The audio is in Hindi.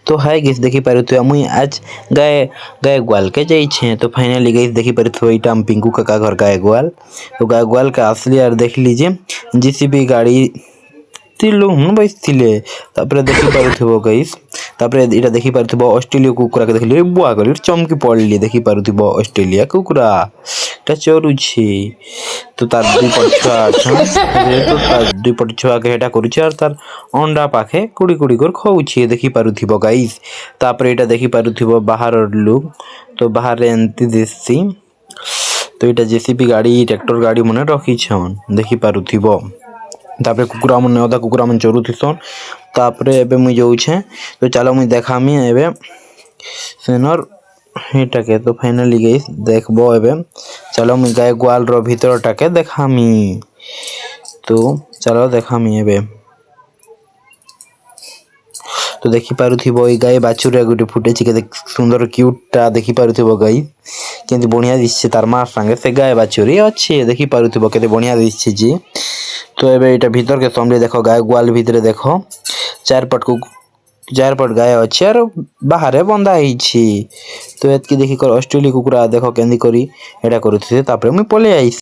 तो हाय गाइस देखि पारुथु मुई आज गाय गाय ग्वाल के जाइछे। तो फाइनली गाइस देखि पारुथु एटा हम पिंकू काका घर गाय ग्वाल। तो गाय ग्वाल के असली यार देख लीजिए जेसीबी गाड़ी तिलु हम बसथिले। तापरे देखि पारुथुबो गाइस तापरे एटा देखि पारुथुबो ऑस्ट्रेलिया कुकुरा के देखली बुआ गली चमकी पड़ली देखि पारुथुबो ऑस्ट्रेलिया कुकुरा ता चरुछि। तो तार दुई पट छुआ अछन तो तार दुई पट छुआ के हेटा करूछि और तार अंडा पाखे कुड़ी कुड़ी कर खाउछि देखि पारुथिबो गाइस। तापरे एटा देखि पारुथिबो बाहर लुक तो बाहर एंती दिससी। तो एटा जेसीबी गाड़ी ट्रैक्टर गाड़ी मने रखी छन देखि पारुथिबो। तापरे कुकुरा मन अधा कुकुरा मन चरुथिसन। तापरे एबे मुई जाउछे तो चलो मुई देखामी एबे सेनर हेटा के। तो फाइनली गाइस देखबो एबे चलो मुई गाय ग्वाल रो भीतर टाके देखामी। तो चलो देखामी एबे। तो देखि पारुथिबो ए गाय बाछुरा गुटे फुटेछि के सुंदर क्यूटटा देखि पारुथिबो गाइस केंति बढ़िया दिसছে तार मां संगे से गाय बाछुरी अछि देखि पारुथिबो केते बढ़िया दिसছে जी। तो एबे एटा भीतर के सामने देखो गाय ग्वाल भीतर देखो चार पट गाय अछि और बाहर बंधा हिछि। तो एतकी देखि कर ऑस्ट्रेलिया कुकुरा देखो केंदी करी एटा करूथि तापरे मुई पले आइस।